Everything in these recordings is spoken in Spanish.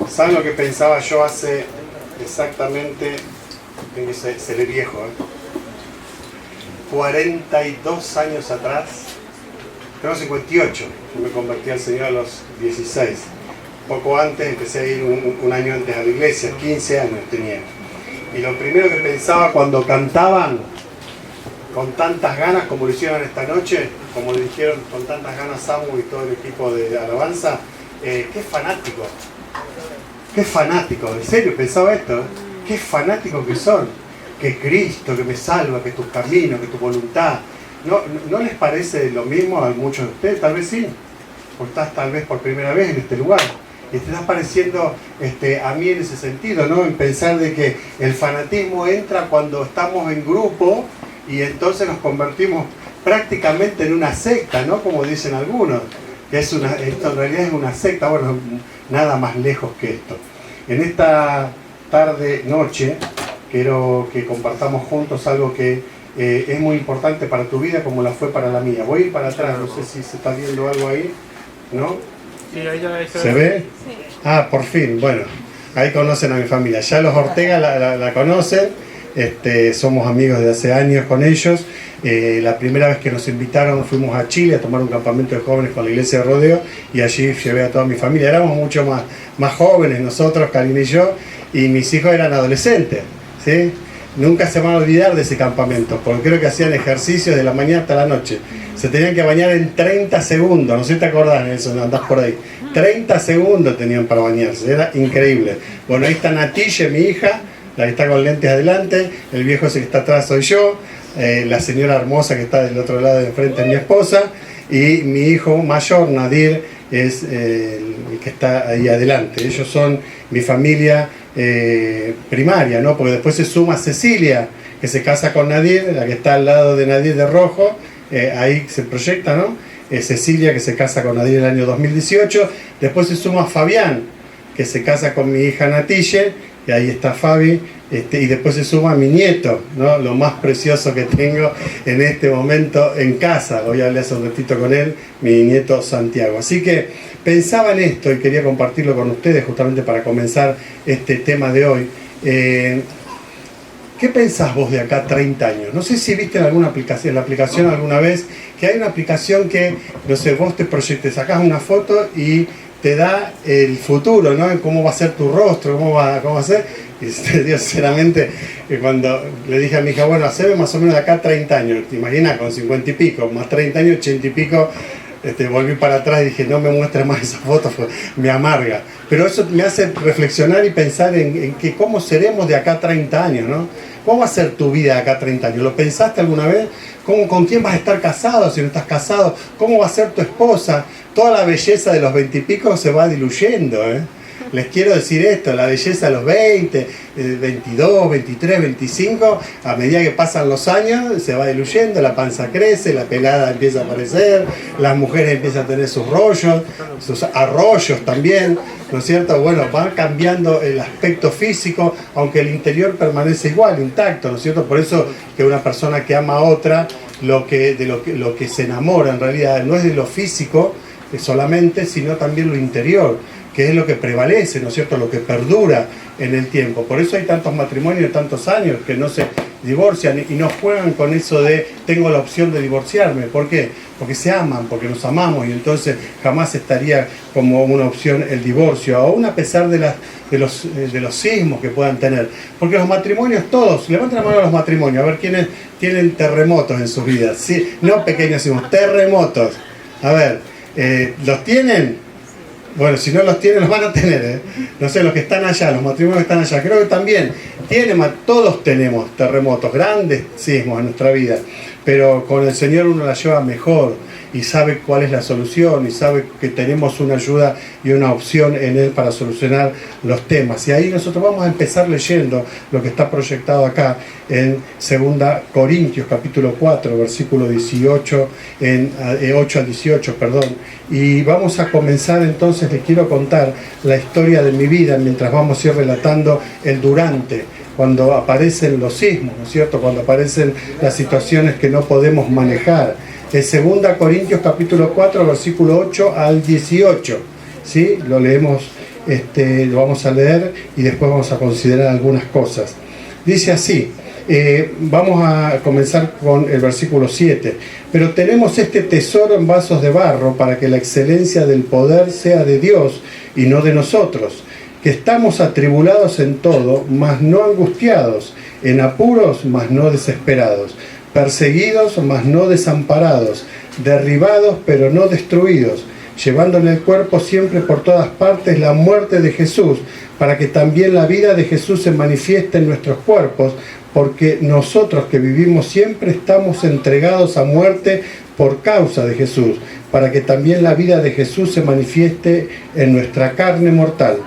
¿Saben lo que pensaba yo hace exactamente, tengo que seré viejo, 42 años atrás? Tengo 58, yo me convertí al Señor a los 16. Poco antes empecé a ir un año antes a la iglesia, 15 años tenía. Y lo primero que pensaba cuando cantaban con tantas ganas como lo hicieron esta noche, como le dijeron con tantas ganas Samu y todo el equipo de alabanza, qué fanático, en serio pensaba esto, qué fanáticos que son, que Cristo, que me salva, que tu camino, que tu voluntad. ¿No les parece lo mismo a muchos de ustedes? Tal vez sí, o estás tal vez por primera vez en este lugar y te estás pareciendo a mí en ese sentido, ¿no? En pensar de que el fanatismo entra cuando estamos en grupo y entonces nos convertimos prácticamente en una secta, ¿no? Como dicen algunos, que esto en realidad es una secta. Bueno, nada más lejos que esto. En esta noche quiero que compartamos juntos algo que es muy importante para tu vida como la fue para la mía. Voy a ir para atrás, no sé si se está viendo algo ahí, ¿no? Sí, ahí ya ¿Se ve? Sí. Ah, por fin, bueno, ahí conocen a mi familia. Ya los Ortega la conocen, somos amigos de hace años con ellos. La primera vez que nos invitaron fuimos a Chile a tomar un campamento de jóvenes con la iglesia de Rodeo y allí llevé a toda mi familia. Éramos mucho más jóvenes nosotros, Karina y yo, y mis hijos eran adolescentes, ¿sí? Nunca se van a olvidar de ese campamento, porque creo que hacían ejercicios de la mañana hasta la noche. Se tenían que bañar en 30 segundos, no sé si te acordás de eso, andás por ahí. 30 segundos tenían para bañarse, era increíble. Bueno, ahí está Natille, mi hija, la que está con lentes adelante, el viejo ese que está atrás soy yo, la señora hermosa que está del otro lado de enfrente es mi esposa, y mi hijo mayor, Nadir, es el que está ahí adelante. Ellos son mi familia primaria, ¿no? Porque después se suma Cecilia, que se casa con Nadir, la que está al lado de Nadir de rojo, ahí se proyecta, ¿no? Cecilia, que se casa con Nadir en el año 2018. Después se suma Fabián, que se casa con mi hija Natille, y ahí está Fabi, y después se suma mi nieto, ¿no? Lo más precioso que tengo en este momento en casa. Hoy hablé hace un ratito con él, mi nieto Santiago. Así que pensaba en esto y quería compartirlo con ustedes justamente para comenzar este tema de hoy. ¿Qué pensás vos de acá 30 años? No sé si viste en alguna aplicación, alguna vez, que hay una aplicación que, no sé, vos te proyectes, sacás una foto y te da el futuro, ¿no? Cómo va a ser tu rostro, cómo va a ser. Y Dios, sinceramente, cuando le dije a mi hija, bueno, haceme más o menos de acá 30 años, te imaginas, con 50 y pico, más 30 años, 80 y pico, volví para atrás y dije, no me muestres más esa foto, me amarga. Pero eso me hace reflexionar y pensar en que cómo seremos de acá 30 años, ¿no? ¿Cómo va a ser tu vida de acá 30 años? ¿Lo pensaste alguna vez? ¿Con quién vas a estar casado si no estás casado? ¿Cómo va a ser tu esposa? Toda la belleza de los 20 y pico se va diluyendo, ¿eh? Les quiero decir esto, la belleza de los 20, 22, 23, 25, a medida que pasan los años se va diluyendo, la panza crece, la pelada empieza a aparecer, las mujeres empiezan a tener sus rollos, sus arroyos también, ¿no es cierto? Bueno, va cambiando el aspecto físico, aunque el interior permanece igual, intacto, ¿no es cierto? Por eso que una persona que ama a otra, lo que se enamora en realidad no es de lo físico solamente, sino también lo interior, que es lo que prevalece, ¿no es cierto?, lo que perdura en el tiempo. Por eso hay tantos matrimonios de tantos años que no se divorcian y no juegan con eso de tengo la opción de divorciarme. ¿Por qué? Porque se aman, porque nos amamos, y entonces jamás estaría como una opción el divorcio, aún a pesar de los sismos que puedan tener. Porque los matrimonios todos, levanten la mano a los matrimonios, a ver quiénes tienen terremotos en sus vidas. Sí, no pequeños sismos, terremotos. A ver, ¿los tienen? Bueno, si no los tienen, los van a tener, ¿eh? No sé, los que están allá, los matrimonios que están allá, creo que también todos tenemos terremotos, grandes sismos en nuestra vida, pero con el Señor uno la lleva mejor y sabe cuál es la solución y sabe que tenemos una ayuda y una opción en Él para solucionar los temas. Y ahí nosotros vamos a empezar leyendo lo que está proyectado acá en 2 Corintios capítulo 4, versículo 18, 8 al 18, perdón. Y vamos a comenzar entonces, les quiero contar la historia de mi vida mientras vamos a ir relatando el durante, cuando aparecen los sismos, ¿no es cierto? Cuando aparecen las situaciones que no podemos manejar. En 2 Corintios capítulo 4, versículo 8 al 18, ¿sí? Lo leemos lo vamos a leer y después vamos a considerar algunas cosas. Dice así, vamos a comenzar con el versículo 7. Pero tenemos este tesoro en vasos de barro para que la excelencia del poder sea de Dios y no de nosotros, que estamos atribulados en todo, mas no angustiados, en apuros, mas no desesperados, perseguidos, mas no desamparados, derribados, pero no destruidos, llevando en el cuerpo siempre por todas partes la muerte de Jesús, para que también la vida de Jesús se manifieste en nuestros cuerpos, porque nosotros que vivimos siempre estamos entregados a muerte por causa de Jesús, para que también la vida de Jesús se manifieste en nuestra carne mortal.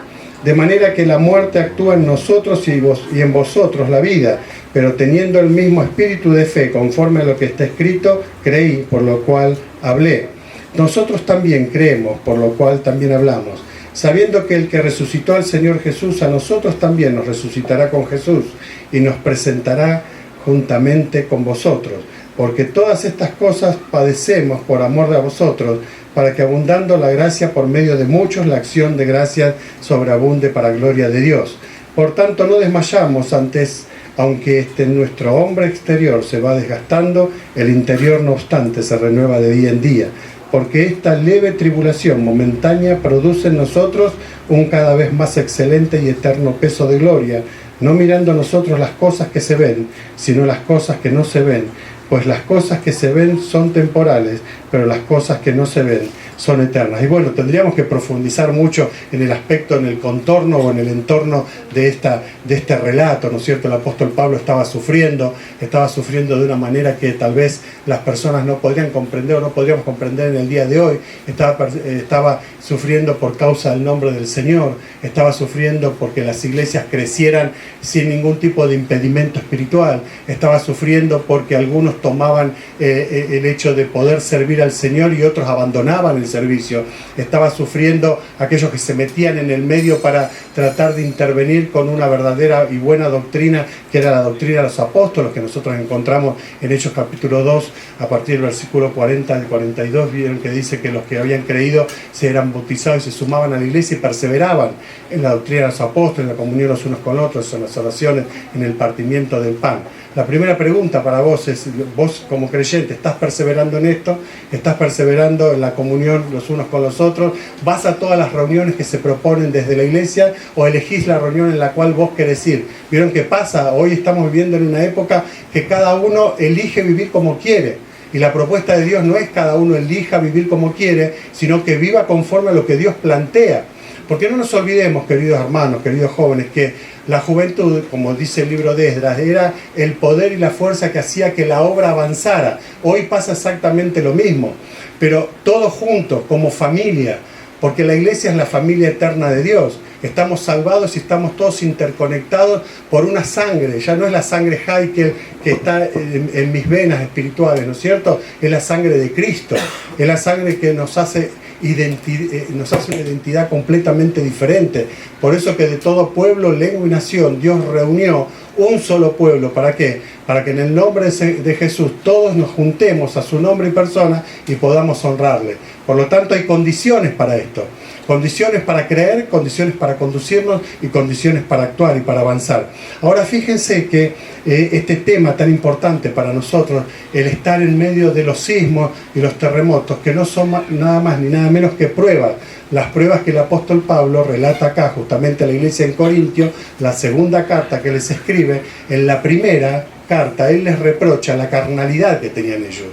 De manera que la muerte actúa en nosotros y en vosotros la vida, pero teniendo el mismo espíritu de fe, conforme a lo que está escrito, creí, por lo cual hablé. Nosotros también creemos, por lo cual también hablamos, sabiendo que el que resucitó al Señor Jesús, a nosotros también nos resucitará con Jesús y nos presentará juntamente con vosotros. Porque todas estas cosas padecemos por amor de vosotros, para que abundando la gracia por medio de muchos, la acción de gracia sobreabunde para gloria de Dios. Por tanto, no desmayamos antes, aunque nuestro hombre exterior se va desgastando, el interior no obstante se renueva de día en día. Porque esta leve tribulación momentánea produce en nosotros un cada vez más excelente y eterno peso de gloria, no mirando nosotros las cosas que se ven, sino las cosas que no se ven, pues las cosas que se ven son temporales, pero las cosas que no se ven son eternas. Y bueno, tendríamos que profundizar mucho en el aspecto, en el contorno o en el entorno de este relato, ¿no es cierto? El apóstol Pablo estaba sufriendo de una manera que tal vez las personas no podrían comprender o no podríamos comprender en el día de hoy. Estaba sufriendo por causa del nombre del Señor, estaba sufriendo porque las iglesias crecieran sin ningún tipo de impedimento espiritual, estaba sufriendo porque algunos tomaban el hecho de poder servir al Señor y otros abandonaban el servicio, estaba sufriendo aquellos que se metían en el medio para tratar de intervenir con una verdadera y buena doctrina, que era la doctrina de los apóstoles, que nosotros encontramos en Hechos capítulo 2, a partir del versículo 40 al 42, vieron que dice que los que habían creído se eran bautizados y se sumaban a la iglesia y perseveraban en la doctrina de los apóstoles, en la comunión los unos con otros, en las oraciones, en el partimiento del pan. La primera pregunta para vos es, vos como creyente, ¿estás perseverando en esto? ¿Estás perseverando en la comunión los unos con los otros? ¿Vas a todas las reuniones que se proponen desde la iglesia o elegís la reunión en la cual vos querés ir? ¿Vieron qué pasa? Hoy estamos viviendo en una época que cada uno elige vivir como quiere. Y la propuesta de Dios no es cada uno elija vivir como quiere, sino que viva conforme a lo que Dios plantea. Porque no nos olvidemos, queridos hermanos, queridos jóvenes, que la juventud, como dice el libro de Esdras, era el poder y la fuerza que hacía que la obra avanzara. Hoy pasa exactamente lo mismo, pero todos juntos, como familia, porque la iglesia es la familia eterna de Dios. Estamos salvados y estamos todos interconectados por una sangre. Ya no es la sangre Heikel que está en mis venas espirituales, ¿no es cierto? Es la sangre de Cristo. Es la sangre que nos hace una identidad completamente diferente. Por eso que de todo pueblo, lengua y nación, Dios reunió un solo pueblo. ¿Para qué? Para que en el nombre de Jesús todos nos juntemos a su nombre y persona y podamos honrarle. Por lo tanto, hay condiciones para esto. Condiciones para creer, condiciones para conducirnos y condiciones para actuar y para avanzar. Ahora fíjense que este tema tan importante para nosotros, el estar en medio de los sismos y los terremotos, que no son nada más ni nada menos que pruebas. Las pruebas que el apóstol Pablo relata acá justamente a la iglesia en Corintio, la segunda carta que les escribe, en la primera carta él les reprocha la carnalidad que tenían ellos.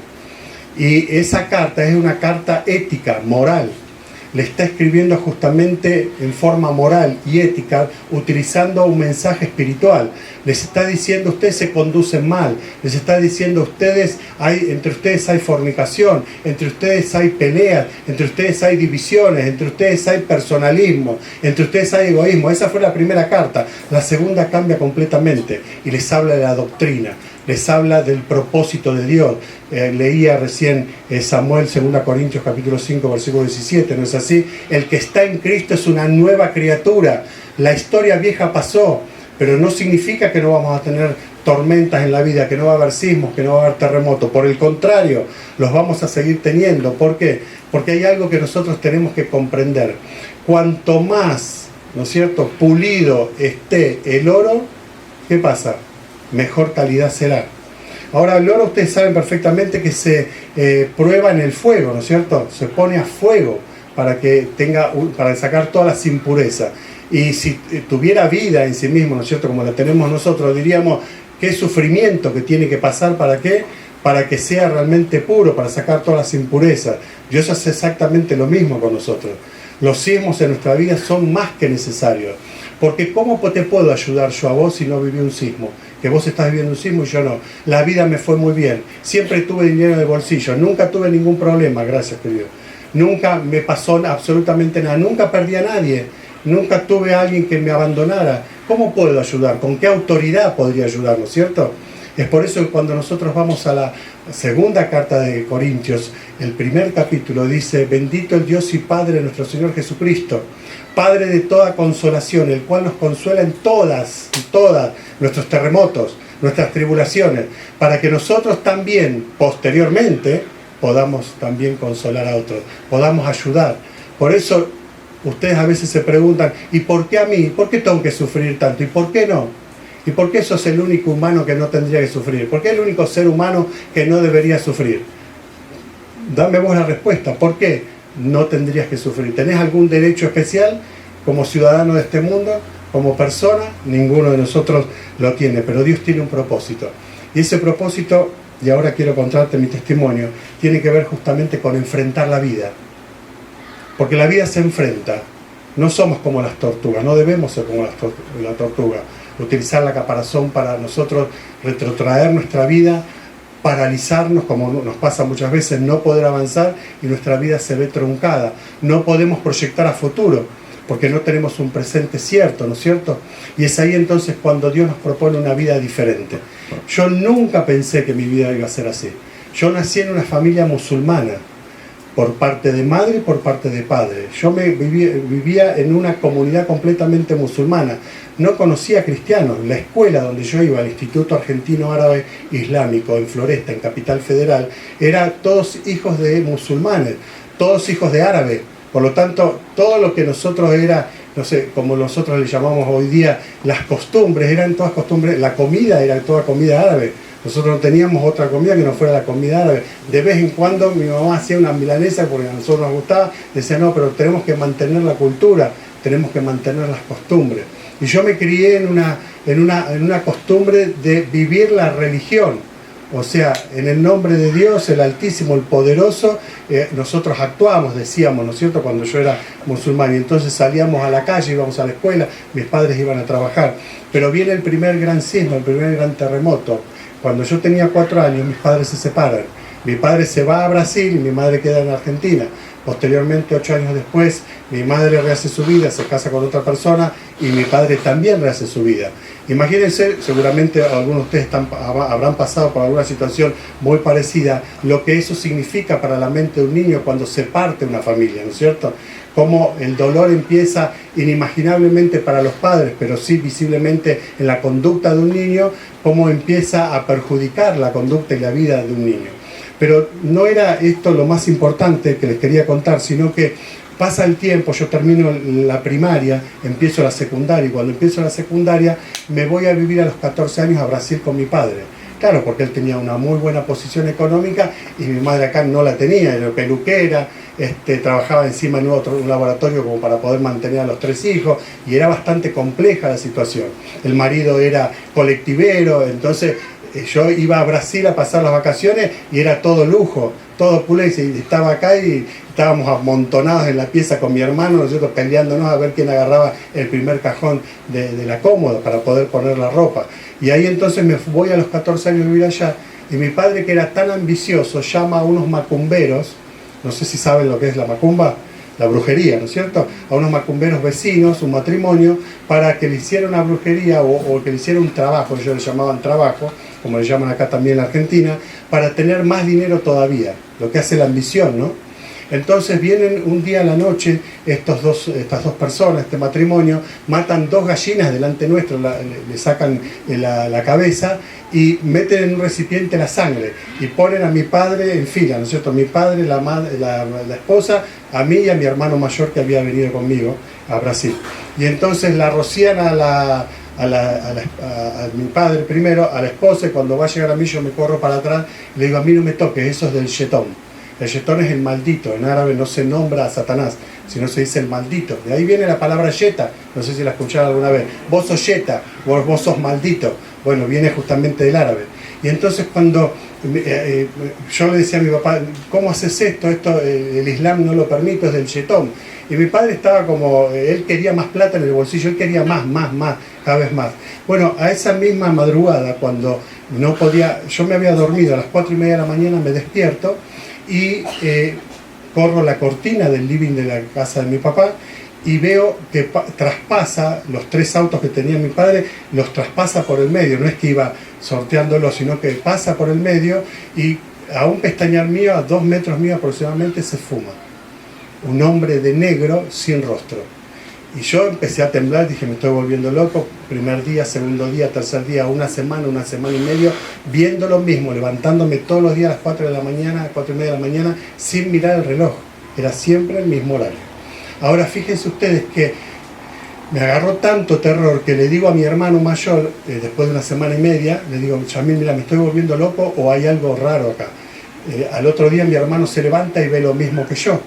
Y esa carta es una carta ética, moral. Le está escribiendo justamente en forma moral y ética, utilizando un mensaje espiritual. Les está diciendo, ustedes se conducen mal. Les está diciendo, entre ustedes hay fornicación, entre ustedes hay peleas, entre ustedes hay divisiones, entre ustedes hay personalismo, entre ustedes hay egoísmo. Esa fue la primera carta. La segunda cambia completamente y les habla de la doctrina. Les habla del propósito de Dios. Leía recién Samuel, 2 Corintios capítulo 5, versículo 17, ¿no es así? El que está en Cristo es una nueva criatura. La historia vieja pasó, pero no significa que no vamos a tener tormentas en la vida, que no va a haber sismos, que no va a haber terremotos. Por el contrario, los vamos a seguir teniendo. ¿Por qué? Porque hay algo que nosotros tenemos que comprender. Cuanto más ¿no es cierto?, pulido esté el oro, ¿qué pasa? Mejor calidad será. Ahora, el oro ustedes saben perfectamente que se prueba en el fuego, ¿no es cierto? Se pone a fuego para sacar todas las impurezas. Y si tuviera vida en sí mismo, ¿no es cierto?, como la tenemos nosotros, diríamos, qué sufrimiento que tiene que pasar, ¿para qué? Para que sea realmente puro, para sacar todas las impurezas. Dios hace exactamente lo mismo con nosotros. Los sismos en nuestra vida son más que necesarios. Porque ¿cómo te puedo ayudar yo a vos si no viví un sismo? Que vos estás viviendo un sismo y yo no. La vida me fue muy bien. Siempre tuve dinero en el bolsillo. Nunca tuve ningún problema, gracias a Dios. Nunca me pasó absolutamente nada. Nunca perdí a nadie. Nunca tuve a alguien que me abandonara. ¿Cómo puedo ayudar? ¿Con qué autoridad podría ayudar? ¿No es cierto? Es por eso que cuando nosotros vamos a la segunda carta de Corintios, el primer capítulo dice: bendito el Dios y Padre de nuestro Señor Jesucristo, Padre de toda consolación, el cual nos consuela en todas nuestros terremotos, nuestras tribulaciones, para que nosotros también, posteriormente, podamos también consolar a otros, podamos ayudar. Por eso ustedes a veces se preguntan: ¿y por qué a mí? ¿Por qué tengo que sufrir tanto? ¿Y por qué no? ¿Y por qué sos el único humano que no tendría que sufrir? ¿Por qué el único ser humano que no debería sufrir? Dame vos la respuesta. ¿Por qué no tendrías que sufrir? ¿Tenés algún derecho especial como ciudadano de este mundo? Como persona, ninguno de nosotros lo tiene, pero Dios tiene un propósito. Y ese propósito, y ahora quiero contarte mi testimonio, tiene que ver justamente con enfrentar la vida. Porque la vida se enfrenta. No somos como las tortugas, no debemos ser como la tortuga. Utilizar la caparazón para nosotros retrotraer nuestra vida, paralizarnos, como nos pasa muchas veces, no poder avanzar y nuestra vida se ve truncada. No podemos proyectar a futuro, porque no tenemos un presente cierto, ¿no es cierto? Y es ahí entonces cuando Dios nos propone una vida diferente. Yo nunca pensé que mi vida iba a ser así. Yo nací en una familia musulmana, por parte de madre y por parte de padre. Yo vivía en una comunidad completamente musulmana. No conocía cristianos. La escuela donde yo iba, el Instituto Argentino Árabe Islámico, en Floresta, en Capital Federal, era todos hijos de musulmanes, todos hijos de árabes. Por lo tanto, todo lo que nosotros era, no sé, como nosotros le llamamos hoy día, las costumbres, eran todas costumbres, la comida era toda comida árabe. Nosotros no teníamos otra comida que no fuera la comida árabe. De vez en cuando mi mamá hacía una milanesa porque a nosotros nos gustaba. Decía, no, pero tenemos que mantener la cultura, tenemos que mantener las costumbres. Y yo me crié en una costumbre de vivir la religión. O sea, en el nombre de Dios, el Altísimo, el Poderoso, nosotros actuábamos, decíamos, ¿no es cierto?, cuando yo era musulmán. Y entonces salíamos a la calle, íbamos a la escuela, mis padres iban a trabajar. Pero viene el primer gran sismo, el primer gran terremoto. Cuando yo tenía 4 años, mis padres se separan. Mi padre se va a Brasil y mi madre queda en Argentina. Posteriormente, 8 años después, mi madre rehace su vida, se casa con otra persona y mi padre también rehace su vida. Imagínense, seguramente algunos de ustedes habrán pasado por alguna situación muy parecida, lo que eso significa para la mente de un niño cuando se parte una familia, ¿no es cierto? Cómo el dolor empieza inimaginablemente para los padres, pero sí visiblemente en la conducta de un niño, cómo empieza a perjudicar la conducta y la vida de un niño. Pero no era esto lo más importante que les quería contar, sino que pasa el tiempo, yo termino la primaria, empiezo la secundaria, y cuando empiezo la secundaria me voy a vivir a los 14 años a Brasil con mi padre. Claro, porque él tenía una muy buena posición económica y mi madre acá no la tenía, era peluquera, trabajaba encima en un laboratorio como para poder mantener a los 3 hijos y era bastante compleja la situación. El marido era colectivero, entonces yo iba a Brasil a pasar las vacaciones y era todo lujo, todo opulencia, y estaba acá y estábamos amontonados en la pieza con mi hermano, nosotros peleándonos a ver quién agarraba el primer cajón de la cómoda para poder poner la ropa. Y ahí entonces me voy a los 14 años a vivir allá y mi padre, que era tan ambicioso, llama a unos macumberos, no sé si saben lo que es la macumba, la brujería, ¿no es cierto?, a unos macumberos vecinos, un matrimonio, para que le hiciera una brujería o que le hiciera un trabajo, ellos le llamaban trabajo, como le llaman acá también en la Argentina, para tener más dinero todavía, lo que hace la ambición, ¿no? Entonces vienen un día a la noche estas dos personas, este matrimonio, matan 2 gallinas delante nuestro, le sacan la cabeza y meten en un recipiente la sangre y ponen a mi padre en fila, ¿no es cierto? Mi padre, la esposa, a mí y a mi hermano mayor que había venido conmigo a Brasil. Y entonces la rocían a mi padre primero, a la esposa, y cuando va a llegar a mí yo me corro para atrás y le digo, a mí no me toques, eso es del Shetón. El Shetón es el maldito, en árabe no se nombra a Satanás, sino se dice el maldito. De ahí viene la palabra Yeta, no sé si la escucharon alguna vez. Vos sos Yeta, vos sos maldito. Bueno, viene justamente del árabe. Y entonces cuando yo le decía a mi papá, ¿cómo haces esto? El Islam no lo permite, es del Shetón. Y mi padre estaba como, él quería más plata en el bolsillo, él quería más, cada vez más. Bueno, a esa misma madrugada, cuando no podía, yo me había dormido a las 4:30 de la mañana, me despierto y corro la cortina del living de la casa de mi papá y veo que traspasa los 3 autos que tenía mi padre, los traspasa por el medio, no es que iba sorteándolos, sino que pasa por el medio y a un pestañear mío, a 2 metros mío aproximadamente, se fuma. Un hombre de negro sin rostro. Y yo empecé a temblar, dije, me estoy volviendo loco. Primer día, segundo día, tercer día, una semana y medio, viendo lo mismo, levantándome todos los días a las 4 de la mañana, 4:30 de la mañana, sin mirar el reloj. Era siempre el mismo horario. Ahora fíjense ustedes que me agarró tanto terror que le digo a mi hermano mayor, después de una semana y media, le digo, Yamil, mira, me estoy volviendo loco o hay algo raro acá. Al otro día mi hermano se levanta y ve lo mismo que yo.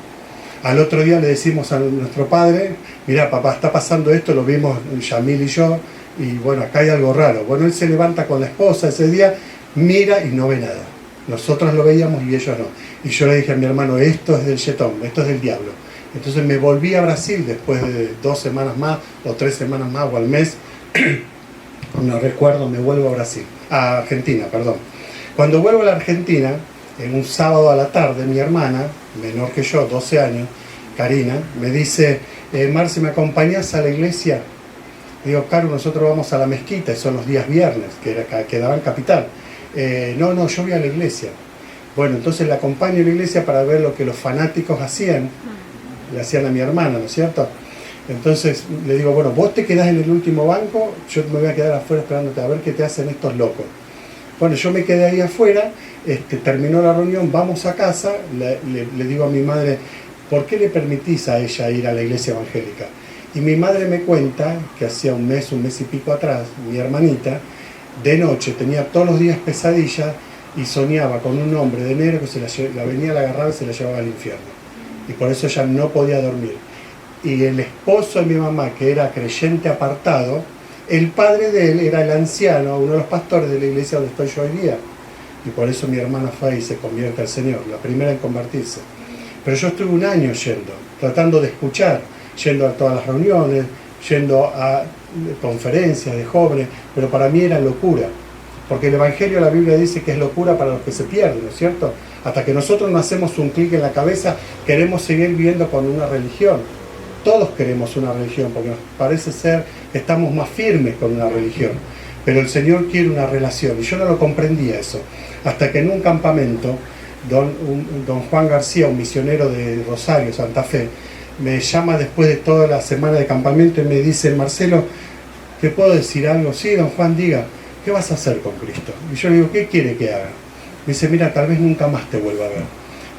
Al otro día le decimos a nuestro padre, mira papá, está pasando esto, lo vimos Yamil y yo, y bueno, acá hay algo raro. Bueno, él se levanta con la esposa ese día, mira y no ve nada. Nosotros lo veíamos y ellos no. Y yo le dije a mi hermano, esto es del Shetón, esto es del diablo. Entonces me volví a Brasil después de 2 semanas más, o 3 semanas más, o al mes, no recuerdo, me vuelvo a Brasil, a Argentina, perdón. Cuando vuelvo a la Argentina, en un sábado a la tarde, mi hermana, menor que yo, 12 años, Karina, me dice, Marci, ¿me acompañás a la iglesia? Digo, Caro, nosotros vamos a la mezquita, son los días viernes, que quedaba en Capital. No, yo voy a la iglesia. Bueno, entonces la acompaño a la iglesia para ver lo que los fanáticos hacían, le hacían a mi hermana, ¿no es cierto? Entonces le digo, bueno, vos te quedás en el último banco, yo me voy a quedar afuera esperándote a ver qué te hacen estos locos. Bueno, yo me quedé ahí afuera, terminó la reunión, vamos a casa, le digo a mi madre, ¿por qué le permitís a ella ir a la iglesia evangélica? Y mi madre me cuenta que hacía un mes y pico atrás, mi hermanita, de noche tenía todos los días pesadillas y soñaba con un hombre de negro que la venía, la agarraba y se la llevaba al infierno. Y por eso ella no podía dormir. Y el esposo de mi mamá, que era creyente apartado, el padre de él era el anciano, uno de los pastores de la iglesia donde estoy yo hoy día. Y por eso mi hermana fue y se convierte al Señor, la primera en convertirse. Pero yo estuve un año yendo, tratando de escuchar, yendo a todas las reuniones, yendo a conferencias de jóvenes, pero para mí era locura. Porque el Evangelio, la Biblia dice que es locura para los que se pierden, ¿no es cierto? Hasta que nosotros no hacemos un clic en la cabeza, queremos seguir viviendo con una religión. Todos queremos una religión, porque nos parece ser que estamos más firmes con una religión. Pero el Señor quiere una relación, y yo no lo comprendía eso. Hasta que en un campamento, don Juan García, un misionero de Rosario, Santa Fe, me llama después de toda la semana de campamento y me dice, Marcelo, ¿te puedo decir algo? Sí, don Juan, diga, ¿qué vas a hacer con Cristo? Y yo le digo, ¿qué quiere que haga? Me dice, mira, tal vez nunca más te vuelva a ver.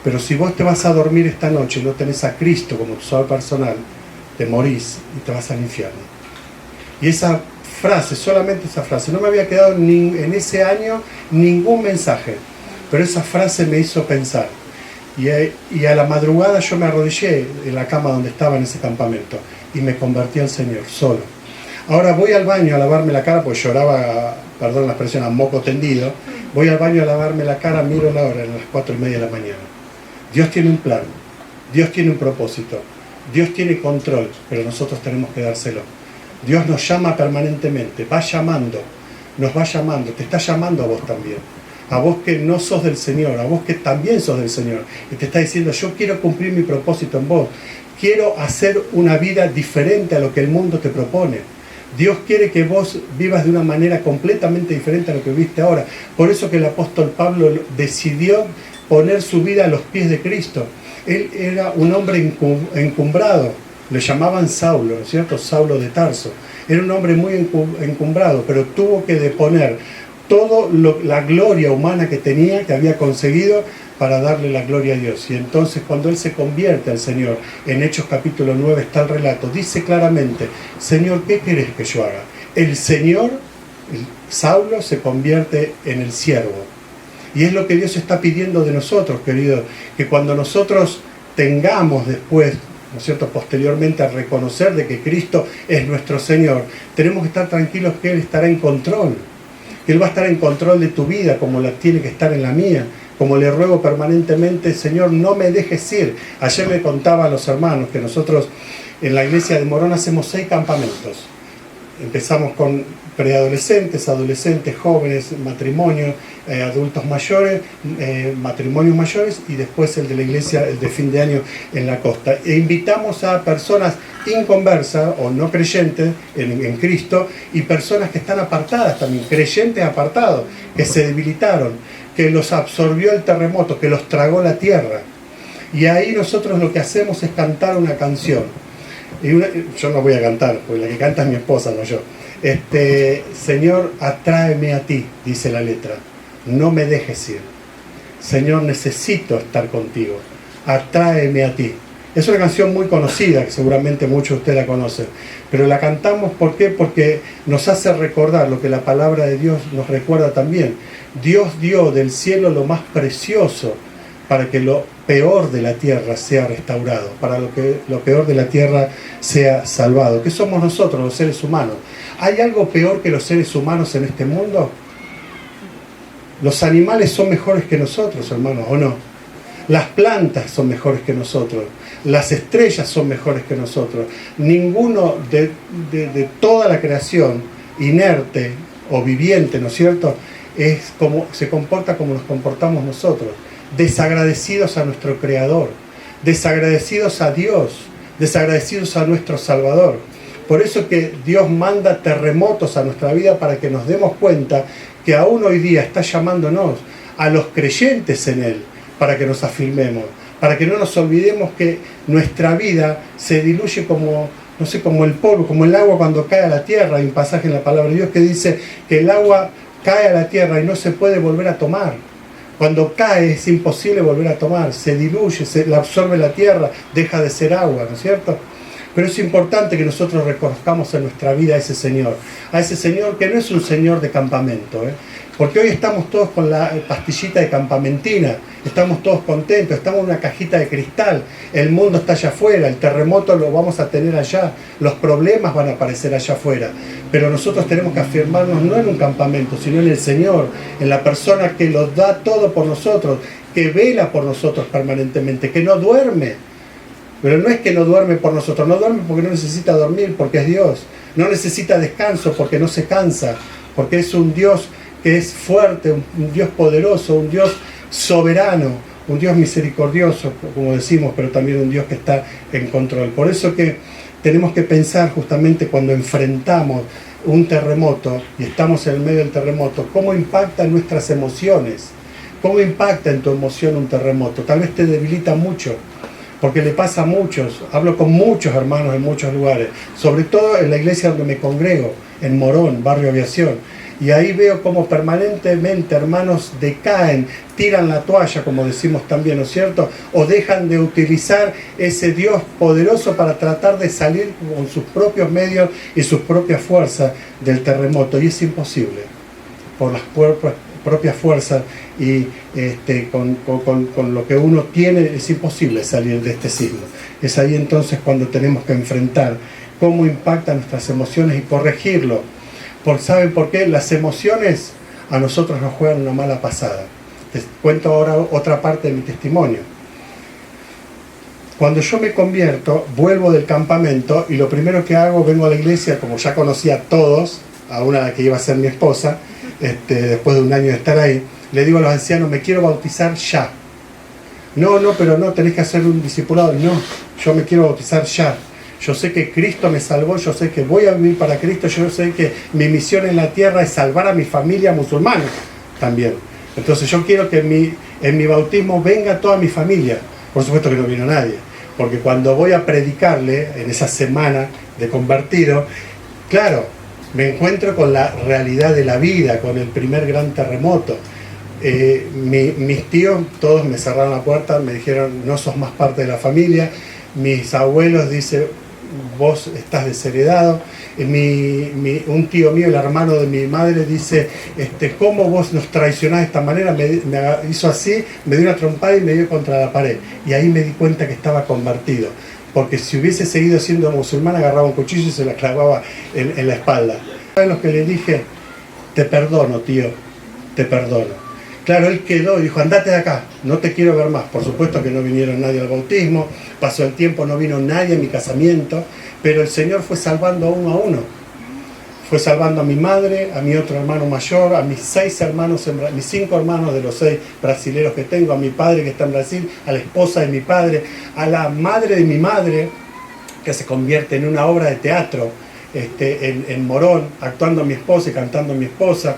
Pero si vos te vas a dormir esta noche y no tenés a Cristo como tu salvador personal, te morís y te vas al infierno. Y esa frase, solamente esa frase, no me había quedado en ese año ningún mensaje, pero esa frase me hizo pensar. Y a la madrugada yo me arrodillé en la cama donde estaba en ese campamento y me convertí al Señor, solo. Ahora voy al baño a lavarme la cara, porque lloraba, perdón la expresión, a moco tendido. Voy al baño a lavarme la cara, miro la hora, eran las 4:30 de la mañana. Dios tiene un plan, Dios tiene un propósito, Dios tiene control, pero nosotros tenemos que dárselo. Dios nos llama permanentemente, va llamando, nos va llamando, te está llamando a vos también. A vos que no sos del Señor, a vos que también sos del Señor. Y te está diciendo, yo quiero cumplir mi propósito en vos. Quiero hacer una vida diferente a lo que el mundo te propone. Dios quiere que vos vivas de una manera completamente diferente a lo que viviste ahora. Por eso que el apóstol Pablo decidió poner su vida a los pies de Cristo. Él era un hombre encumbrado, le llamaban Saulo, ¿no es cierto? Saulo de Tarso. Era un hombre muy encumbrado, pero tuvo que deponer toda la gloria humana que tenía, que había conseguido, para darle la gloria a Dios. Y entonces cuando él se convierte al Señor, en Hechos capítulo 9 está el relato, dice claramente: Señor, ¿qué querés que yo haga? El Señor, Saulo, se convierte en el siervo. Y es lo que Dios está pidiendo de nosotros, queridos, que cuando nosotros tengamos después, ¿no es cierto?, posteriormente a reconocer de que Cristo es nuestro Señor, tenemos que estar tranquilos que Él estará en control, que Él va a estar en control de tu vida como la tiene que estar en la mía. Como le ruego permanentemente: Señor, no me dejes ir. Ayer me contaba a los hermanos que nosotros en la iglesia de Morón hacemos 6 campamentos. Empezamos con preadolescentes, adolescentes, jóvenes, matrimonios, adultos mayores, matrimonios mayores, y después el de la iglesia, el de fin de año en la costa. E invitamos a personas inconversas o no creyentes en Cristo, y personas que están apartadas también, creyentes apartados, que se debilitaron, que los absorbió el terremoto, que los tragó la tierra. Y ahí nosotros lo que hacemos es cantar una canción. Yo no voy a cantar, porque la que canta es mi esposa, no yo. Señor, atráeme a ti, dice la letra. No me dejes ir. Señor, necesito estar contigo. Atráeme a ti. Es una canción muy conocida, que seguramente muchos de ustedes la conocen. Pero la cantamos, ¿por qué? Porque nos hace recordar lo que la palabra de Dios nos recuerda también. Dios dio del cielo lo más precioso para que lo peor de la tierra sea restaurado, para que lo peor de la tierra sea salvado. ¿Qué somos nosotros, los seres humanos? ¿Hay algo peor que los seres humanos en este mundo? Los animales son mejores que nosotros, hermanos, ¿o no? Las plantas son mejores que nosotros. Las estrellas son mejores que nosotros. Ninguno de toda la creación, inerte o viviente, ¿no es cierto?, se comporta como nos comportamos nosotros. Desagradecidos a nuestro Creador, desagradecidos a Dios, desagradecidos a nuestro Salvador. Por eso que Dios manda terremotos a nuestra vida, para que nos demos cuenta que aún hoy día está llamándonos a los creyentes en Él, para que nos afirmemos, para que no nos olvidemos que nuestra vida se diluye como, no sé, como el polvo, como el agua cuando cae a la tierra. Hay un pasaje en la palabra de Dios que dice que el agua cae a la tierra y no se puede volver a tomar. Cuando cae es imposible volver a tomar, se diluye, la absorbe la tierra, deja de ser agua, ¿no es cierto? Pero es importante que nosotros reconozcamos en nuestra vida a ese Señor que no es un Señor de campamento, porque hoy estamos todos con la pastillita de campamentina, estamos todos contentos, estamos en una cajita de cristal, el mundo está allá afuera, el terremoto lo vamos a tener allá, los problemas van a aparecer allá afuera, pero nosotros tenemos que afirmarnos no en un campamento, sino en el Señor, en la persona que lo da todo por nosotros, que vela por nosotros permanentemente, que no duerme. Pero no es que no duerme por nosotros, no duerme porque no necesita dormir, porque es Dios. No necesita descanso porque no se cansa, porque es un Dios que es fuerte, un Dios poderoso, un Dios soberano, un Dios misericordioso, como decimos, pero también un Dios que está en control. Por eso que tenemos que pensar justamente cuando enfrentamos un terremoto y estamos en el medio del terremoto, cómo impacta en nuestras emociones, cómo impacta en tu emoción un terremoto. Tal vez te debilita mucho, porque le pasa a muchos. Hablo con muchos hermanos en muchos lugares, sobre todo en la iglesia donde me congrego, en Morón, Barrio Aviación, y ahí veo como permanentemente hermanos decaen, tiran la toalla, como decimos también, ¿no es cierto?, o dejan de utilizar ese Dios poderoso para tratar de salir con sus propios medios y sus propias fuerzas del terremoto, y es imposible, por las propias fuerzas y con lo que uno tiene es imposible salir de este siglo. Es ahí entonces cuando tenemos que enfrentar cómo impactan nuestras emociones y corregirlo. ¿Saben por qué? Las emociones a nosotros nos juegan una mala pasada. Les cuento ahora otra parte de mi testimonio. Cuando yo me convierto, vuelvo del campamento y lo primero que hago, vengo a la iglesia, como ya conocía a todos, a una que iba a ser mi esposa, después de un año de estar ahí, le digo a los ancianos: me quiero bautizar ya. No, pero no, tenés que hacer un discipulado. No, yo me quiero bautizar ya. Yo sé que Cristo me salvó, yo sé que voy a vivir para Cristo, yo sé que mi misión en la tierra es salvar a mi familia musulmana también. Entonces yo quiero que en mi bautismo venga toda mi familia. Por supuesto que no vino nadie, porque cuando voy a predicarle en esa semana de convertido, claro, me encuentro con la realidad de la vida, con el primer gran terremoto. Mis tíos todos me cerraron la puerta, me dijeron no sos más parte de la familia. Mis abuelos dicen vos estás desheredado. Un tío mío, el hermano de mi madre, dice ¿cómo vos nos traicionás de esta manera? Me hizo así, me dio una trompada y me dio contra la pared, y ahí me di cuenta que estaba convertido, porque si hubiese seguido siendo musulmán agarraba un cuchillo y se la clavaba en la espalda. ¿Saben lo que le dije? Te perdono, tío, te perdono. Claro, él quedó y dijo, andate de acá, no te quiero ver más. Por supuesto que no vinieron nadie al bautismo, pasó el tiempo, no vino nadie a mi casamiento, pero el Señor fue salvando uno a uno. Fue salvando a mi madre, a mi otro hermano mayor, a mis 5 hermanos de los 6 brasileros que tengo, a mi padre que está en Brasil, a la esposa de mi padre, a la madre de mi madre, que se convierte en una obra de teatro en Morón, actuando a mi esposa y cantando a mi esposa.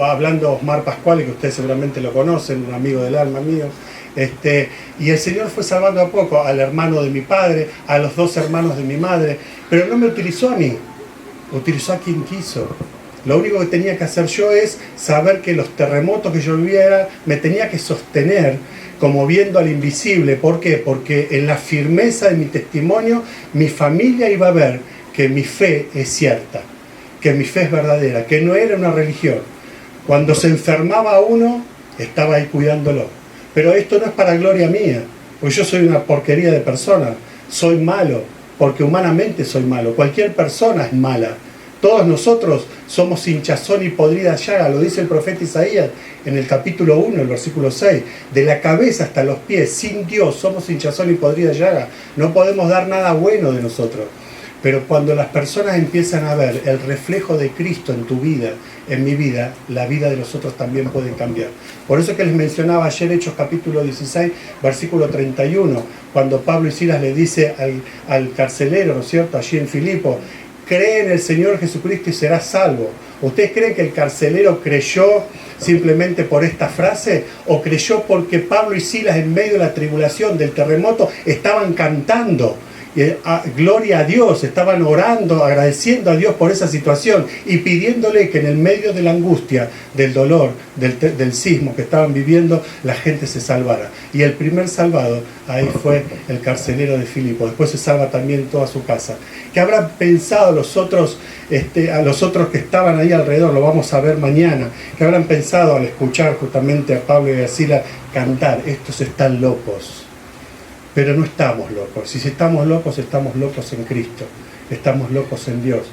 Hablando Osmar Pascual, que ustedes seguramente lo conocen, un amigo del alma mío, y el Señor fue salvando a poco al hermano de mi padre, a los 2 hermanos de mi madre, pero no me utilizó a mí, utilizó a quien quiso. Lo único que tenía que hacer yo es saber que los terremotos que yo vivía me tenía que sostener como viendo al invisible. ¿Por qué? Porque en la firmeza de mi testimonio mi familia iba a ver que mi fe es cierta, que mi fe es verdadera, que no era una religión. Cuando se enfermaba uno, estaba ahí cuidándolo. Pero esto no es para gloria mía, porque yo soy una porquería de persona, soy malo, porque humanamente soy malo, cualquier persona es mala. Todos nosotros somos hinchazón y podrida llaga, lo dice el profeta Isaías en el capítulo 1, el versículo 6. De la cabeza hasta los pies, sin Dios, somos hinchazón y podrida llaga. No podemos dar nada bueno de nosotros. Pero cuando las personas empiezan a ver el reflejo de Cristo en tu vida, en mi vida, la vida de los otros también puede cambiar. Por eso que les mencionaba ayer Hechos capítulo 16, versículo 31, cuando Pablo y Silas le dice al carcelero, ¿no es cierto?, allí en Filipo, cree en el Señor Jesucristo y serás salvo. ¿Ustedes creen que el carcelero creyó simplemente por esta frase? ¿O creyó porque Pablo y Silas en medio de la tribulación, del terremoto, estaban cantando? Gloria a Dios, estaban orando, agradeciendo a Dios por esa situación y pidiéndole que en el medio de la angustia, del dolor, del sismo que estaban viviendo, la gente se salvara. Y el primer salvado ahí fue el carcelero de Filipo. Después se salva también toda su casa. ¿Qué habrán pensado los otros, a los otros que estaban ahí alrededor? Lo vamos a ver mañana. ¿Qué habrán pensado al escuchar justamente a Pablo y a Silas cantar? Estos están locos. Pero no estamos locos. Si estamos locos en Cristo. Estamos locos en Dios.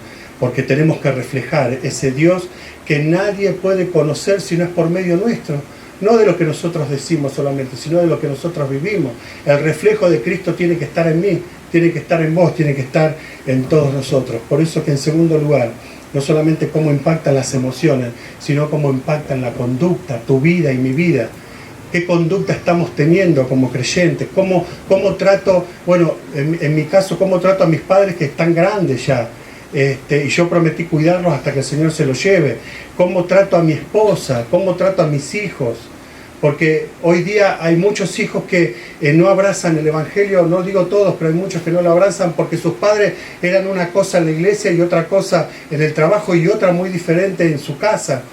Porque tenemos que reflejar ese Dios que nadie puede conocer si no es por medio nuestro. No de lo que nosotros decimos solamente, sino de lo que nosotros vivimos. El reflejo de Cristo tiene que estar en mí, tiene que estar en vos, tiene que estar en todos nosotros. Por eso que en segundo lugar, no solamente cómo impactan las emociones, sino cómo impactan la conducta, tu vida y mi vida. ¿Qué conducta estamos teniendo como creyentes? ¿Cómo trato, bueno, en mi caso, cómo trato a mis padres que están grandes ya? Y yo prometí cuidarlos hasta que el Señor se los lleve. ¿Cómo trato a mi esposa? ¿Cómo trato a mis hijos? Porque hoy día hay muchos hijos que no abrazan el Evangelio, no digo todos, pero hay muchos que no lo abrazan porque sus padres eran una cosa en la iglesia y otra cosa en el trabajo y otra muy diferente en su casa.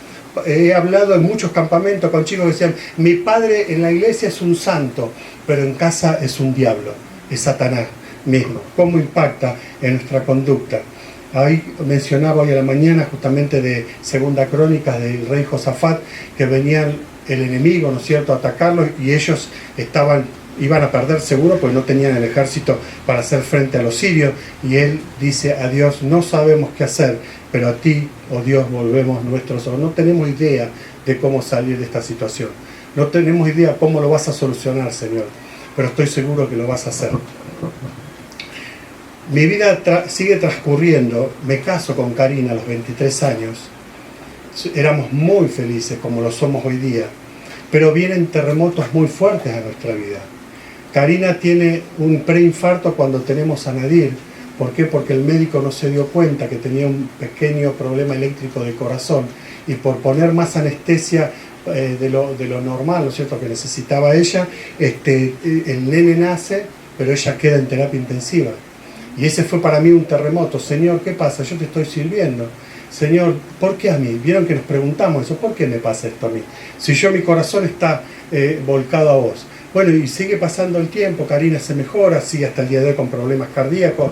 He hablado en muchos campamentos con chicos que decían, mi padre en la iglesia es un santo, pero en casa es un diablo, es Satanás mismo. ¿Cómo impacta en nuestra conducta? Ahí mencionaba hoy a la mañana justamente de Segunda Crónicas del rey Josafat, que venían el enemigo, ¿no es cierto?, a atacarlos y ellos iban a perder seguro porque no tenían el ejército para hacer frente a los sirios, y él dice a Dios, no sabemos qué hacer, pero a ti, oh Dios, volvemos nuestros ojos. No tenemos idea de cómo salir de esta situación, no tenemos idea cómo lo vas a solucionar, Señor, pero estoy seguro que lo vas a hacer. Mi vida sigue transcurriendo, me caso con Karina a los 23 años, éramos muy felices como lo somos hoy día, pero vienen terremotos muy fuertes a nuestra vida. Karina tiene un preinfarto cuando tenemos a Nadir. ¿Por qué? Porque el médico no se dio cuenta que tenía un pequeño problema eléctrico de corazón y por poner más anestesia de lo normal, ¿no es cierto?, que necesitaba ella. El nene nace, pero ella queda en terapia intensiva. Y ese fue para mí un terremoto. Señor, ¿qué pasa? Yo te estoy sirviendo. Señor, ¿por qué a mí? Vieron que nos preguntamos eso, ¿por qué me pasa esto a mí? Si mi corazón está volcado a vos. Bueno, y sigue pasando el tiempo, Karina se mejora, sigue hasta el día de hoy con problemas cardíacos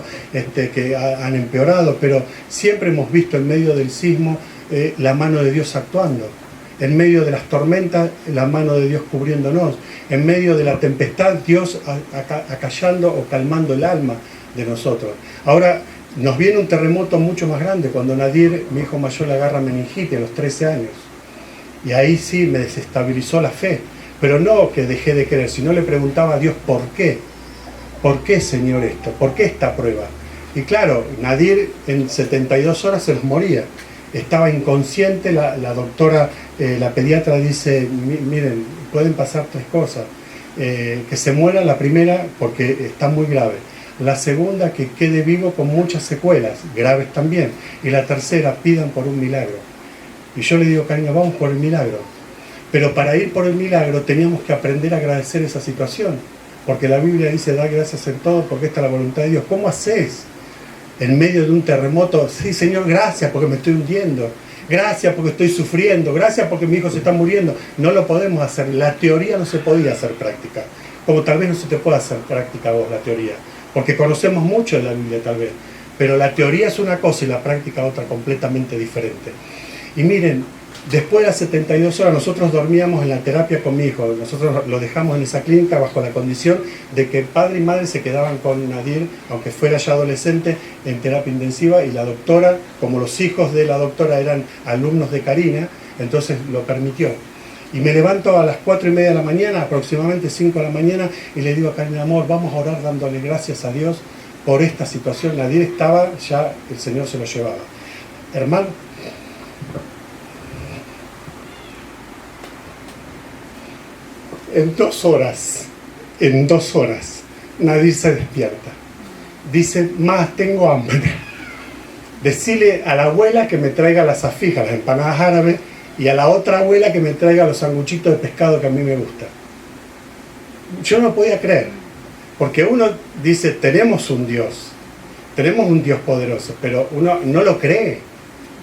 que han empeorado, pero siempre hemos visto en medio del sismo la mano de Dios actuando. En medio de las tormentas, la mano de Dios cubriéndonos. En medio de la tempestad, Dios acallando o calmando el alma de nosotros. Ahora, nos viene un terremoto mucho más grande cuando Nadir, mi hijo mayor, le agarra meningitis a los 13 años. Y ahí sí me desestabilizó la fe. Pero no que dejé de creer, sino le preguntaba a Dios por qué. ¿Por qué, Señor, esto? ¿Por qué esta prueba? Y claro, Nadir en 72 horas se nos moría. Estaba inconsciente, la doctora, la pediatra dice, miren, pueden pasar 3 cosas. Que se muera la primera porque está muy grave. La segunda, que quede vivo con muchas secuelas, graves también. Y la tercera, pidan por un milagro. Y yo le digo, Karina, vamos por el milagro. Pero para ir por el milagro teníamos que aprender a agradecer esa situación. Porque la Biblia dice, da gracias en todo porque esta es la voluntad de Dios. ¿Cómo haces en medio de un terremoto? Sí, Señor, gracias porque me estoy hundiendo. Gracias porque estoy sufriendo. Gracias porque mi hijo se está muriendo. No lo podemos hacer. La teoría no se podía hacer práctica. Como tal vez no se te pueda hacer práctica a vos la teoría. Porque conocemos mucho de la Biblia tal vez, pero la teoría es una cosa y la práctica otra completamente diferente. Y miren, después de las 72 horas nosotros dormíamos en la terapia con mi hijo, nosotros lo dejamos en esa clínica bajo la condición de que padre y madre se quedaban con Nadir, aunque fuera ya adolescente, en terapia intensiva, y la doctora, como los hijos de la doctora eran alumnos de Karina, entonces lo permitió. Y me levanto a las 4:30 de la mañana, aproximadamente 5 de la mañana, y le digo a Karina, amor, vamos a orar dándole gracias a Dios por esta situación. Nadir estaba, ya el Señor se lo llevaba. Hermano, en 2 horas, Nadir se despierta. Dice, más tengo hambre. Decile a la abuela que me traiga las afijas, las empanadas árabes, y a la otra abuela que me traiga los sanguchitos de pescado que a mí me gusta. Yo no podía creer, porque uno dice, tenemos un Dios poderoso, pero uno no lo cree.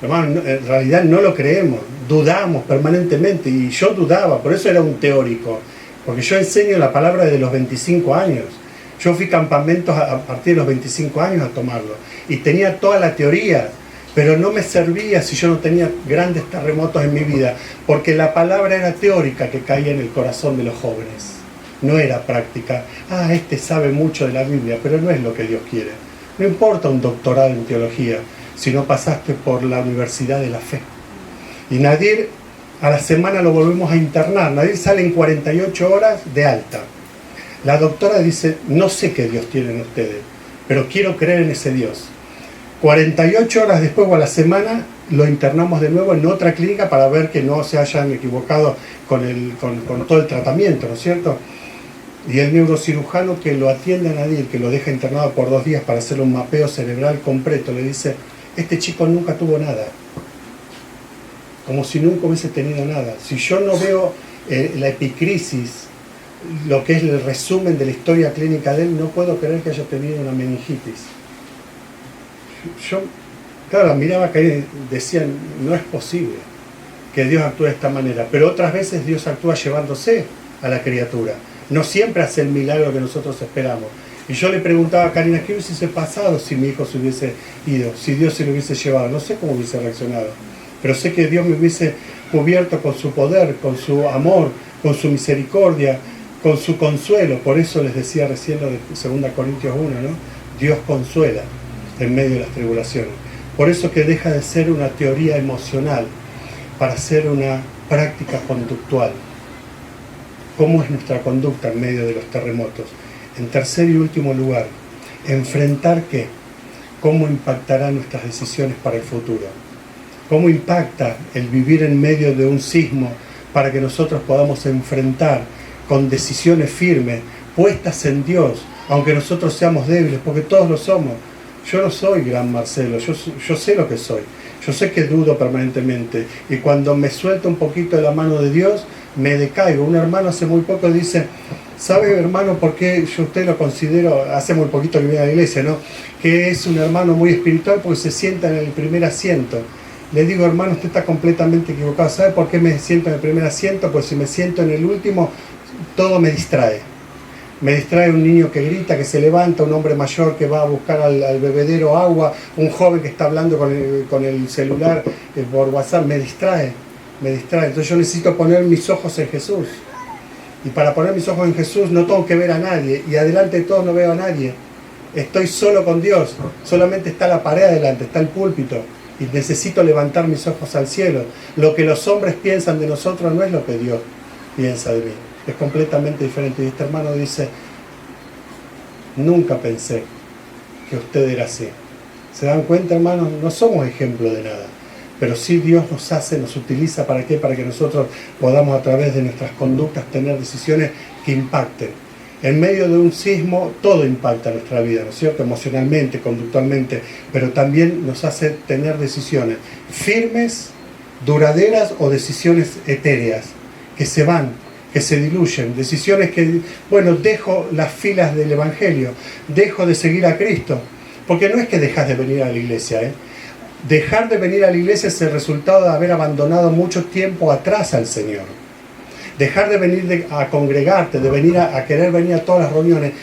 Hermano, en realidad no lo creemos, dudamos permanentemente, y yo dudaba, por eso era un teórico, porque yo enseño la palabra desde los 25 años. Yo fui campamentos a partir de los 25 años a tomarlo, y tenía toda la teoría, pero no me servía si yo no tenía grandes terremotos en mi vida, porque la palabra era teórica que caía en el corazón de los jóvenes, no era práctica. Este sabe mucho de la Biblia, pero no es lo que Dios quiere. No importa un doctorado en teología, si no pasaste por la Universidad de la Fe. Y Nadir, a la semana lo volvemos a internar. Nadir sale en 48 horas de alta. La doctora dice, no sé qué Dios tienen ustedes, pero quiero creer en ese Dios. 48 horas después o a la semana lo internamos de nuevo en otra clínica para ver que no se hayan equivocado con todo el tratamiento, ¿no es cierto? Y el neurocirujano que lo atiende a Nadir, que lo deja internado por 2 días para hacerle un mapeo cerebral completo, le dice, este chico nunca tuvo nada, como si nunca hubiese tenido nada. Si yo no veo la epicrisis, lo que es el resumen de la historia clínica de él, no puedo creer que haya tenido una meningitis. Yo, claro, miraba que decían, no es posible que Dios actúe de esta manera, pero otras veces Dios actúa llevándose a la criatura. No siempre hace el milagro que nosotros esperamos. Y yo le preguntaba a Karina, ¿qué hubiese pasado si mi hijo se hubiese ido? Si Dios se lo hubiese llevado. No sé cómo hubiese reaccionado, pero sé que Dios me hubiese cubierto con su poder, con su amor, con su misericordia, con su consuelo. Por eso les decía recién lo de 2 Corintios 1, ¿no? Dios consuela en medio de las tribulaciones. Por eso que deja de ser una teoría emocional para ser una práctica conductual. ¿Cómo es nuestra conducta en medio de los terremotos? En tercer y último lugar, enfrentar ¿qué? ¿Cómo impactará nuestras decisiones para el futuro? ¿Cómo impacta el vivir en medio de un sismo para que nosotros podamos enfrentar con decisiones firmes, puestas en Dios, aunque nosotros seamos débiles, porque todos lo somos? Yo no soy gran Marcelo, yo sé lo que soy. Yo sé que dudo permanentemente. Y cuando me suelto un poquito de la mano de Dios, me decaigo. Un hermano hace muy poco dice, ¿sabe, hermano, por qué yo usted lo considero, hace muy poquito que viene a la iglesia, ¿no? Que es un hermano muy espiritual porque se sienta en el primer asiento. Le digo, hermano, usted está completamente equivocado. ¿Sabe por qué me siento en el primer asiento? Pues si me siento en el último, todo me distrae. Me distrae un niño que grita, que se levanta, un hombre mayor que va a buscar al bebedero agua, un joven que está hablando con el celular por WhatsApp. Me distrae. Entonces yo necesito poner mis ojos en Jesús. Y para poner mis ojos en Jesús no tengo que ver a nadie. Y adelante de todo no veo a nadie. Estoy solo con Dios. Solamente está la pared adelante, está el púlpito. Y necesito levantar mis ojos al cielo. Lo que los hombres piensan de nosotros no es lo que Dios piensa de mí. Es completamente diferente. Y este hermano dice, nunca pensé que usted era así. ¿Se dan cuenta, hermanos? No somos ejemplo de nada. Pero sí Dios nos utiliza, ¿para qué? Para que nosotros podamos a través de nuestras conductas tener decisiones que impacten. En medio de un sismo todo impacta nuestra vida, ¿no es cierto? Emocionalmente, conductualmente, pero también nos hace tener decisiones firmes, duraderas o decisiones etéreas, que se van, que se diluyen, decisiones que, bueno, dejo las filas del Evangelio, dejo de seguir a Cristo, porque no es que dejas de venir a la iglesia, Dejar de venir a la iglesia es el resultado de haber abandonado mucho tiempo atrás al Señor. Dejar de venir a congregarte, de venir a querer venir a todas las reuniones,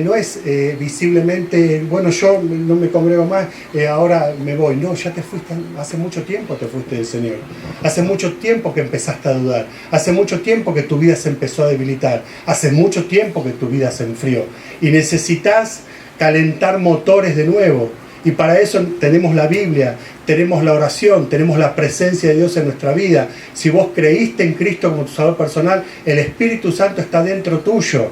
no es visiblemente, bueno, yo no me congrego más, ahora me voy. No, ya te fuiste, hace mucho tiempo te fuiste del Señor. Hace mucho tiempo que empezaste a dudar. Hace mucho tiempo que tu vida se empezó a debilitar. Hace mucho tiempo que tu vida se enfrió. Y necesitas calentar motores de nuevo. Y para eso tenemos la Biblia, tenemos la oración, tenemos la presencia de Dios en nuestra vida. Si vos creíste en Cristo como tu Salvador personal, el Espíritu Santo está dentro tuyo.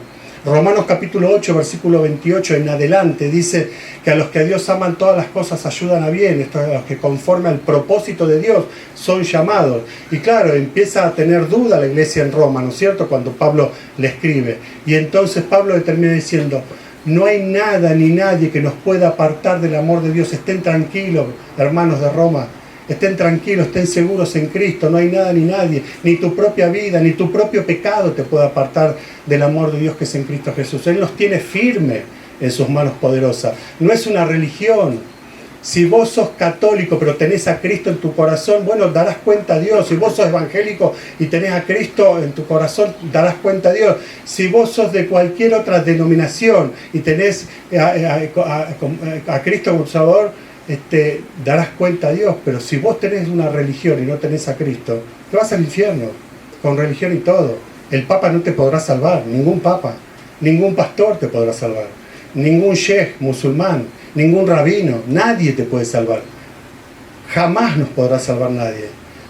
Romanos capítulo 8, versículo 28 en adelante, dice que a los que a Dios aman todas las cosas ayudan a bien, esto es a los que conforme al propósito de Dios son llamados. Y claro, empieza a tener duda la iglesia en Roma, ¿no es cierto?, cuando Pablo le escribe. Y entonces Pablo le termina diciendo, no hay nada ni nadie que nos pueda apartar del amor de Dios. Estén tranquilos, hermanos de Roma. Estén tranquilos, estén seguros en Cristo. No hay nada ni nadie, ni tu propia vida, ni tu propio pecado te puede apartar del amor de Dios que es en Cristo Jesús. Él nos tiene firme en sus manos poderosas. No es una religión. Si vos sos católico pero tenés a Cristo en tu corazón, bueno, darás cuenta a Dios. Si vos sos evangélico y tenés a Cristo en tu corazón, darás cuenta a Dios. Si vos sos de cualquier otra denominación y tenés a Cristo como Salvador, darás cuenta a Dios. Pero si vos tenés una religión y no tenés a Cristo, te vas al infierno, con religión y todo. El Papa no te podrá salvar, ningún Papa. Ningún pastor te podrá salvar. Ningún sheikh musulmán. Ningún rabino, nadie te puede salvar. Jamás nos podrá salvar nadie.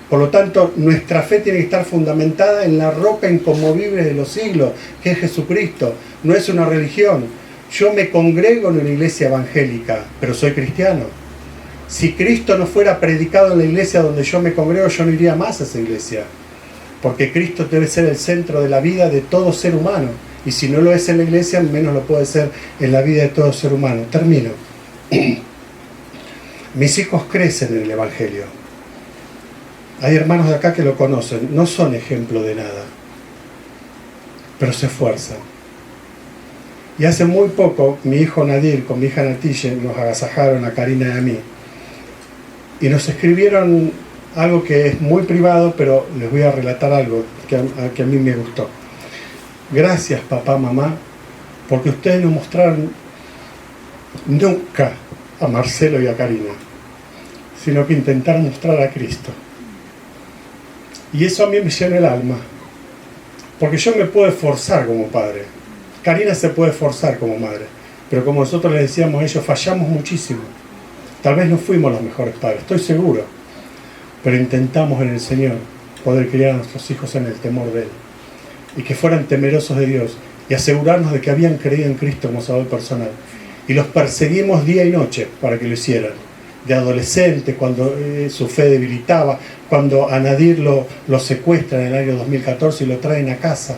Por lo tanto, nuestra fe tiene que estar fundamentada en la roca inconmovible de los siglos, que es Jesucristo. No es una religión. Yo me congrego en una iglesia evangélica, pero soy cristiano. Si Cristo no fuera predicado en la iglesia donde yo me congrego, yo no iría más a esa iglesia. Porque Cristo debe ser el centro de la vida de todo ser humano. Y si no lo es en la iglesia, menos lo puede ser en la vida de todo ser humano. Termino. Mis hijos crecen en el Evangelio. Hay hermanos de acá que lo conocen. No son ejemplo de nada, pero se esfuerzan. Y hace muy poco, mi hijo Nadir con mi hija Natille nos agasajaron a Karina y a mí. Y nos escribieron algo que es muy privado, pero les voy a relatar algo que a mí me gustó. Gracias, papá, mamá, porque ustedes nos mostraron nunca a Marcelo y a Karina, sino que intentaron mostrar a Cristo. Y eso a mí me llena el alma, porque yo me puedo esforzar como padre, Karina se puede esforzar como madre, pero como nosotros les decíamos a ellos, fallamos muchísimo. Tal vez no fuimos los mejores padres, estoy seguro, pero intentamos en el Señor poder criar a nuestros hijos en el temor de Él, y que fueran temerosos de Dios, y asegurarnos de que habían creído en Cristo como Salvador personal. Y los perseguimos día y noche para que lo hicieran. De adolescente, cuando su fe debilitaba, cuando a Nadir lo secuestran en el año 2014 y lo traen a casa.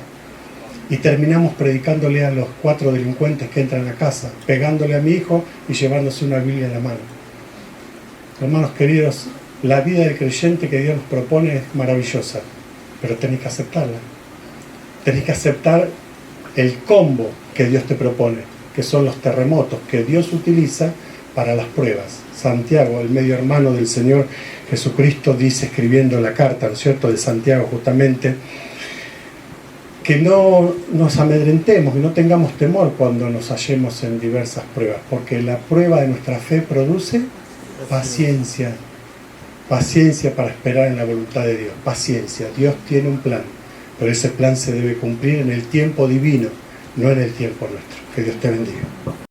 y terminamos predicándole a los 4 delincuentes que entran a casa, pegándole a mi hijo y llevándose una Biblia en la mano. Hermanos queridos, la vida del creyente que Dios nos propone es maravillosa, pero tenés que aceptarla. Tenés que aceptar el combo que Dios te propone, que son los terremotos que Dios utiliza para las pruebas. Santiago, el medio hermano del Señor Jesucristo, dice, escribiendo la carta, ¿no es cierto?, de Santiago justamente, que no nos amedrentemos y no tengamos temor cuando nos hallemos en diversas pruebas, porque la prueba de nuestra fe produce paciencia. Paciencia para esperar en la voluntad de Dios. Paciencia. Dios tiene un plan, pero ese plan se debe cumplir en el tiempo divino, no en el tiempo nuestro. Que Dios te bendiga.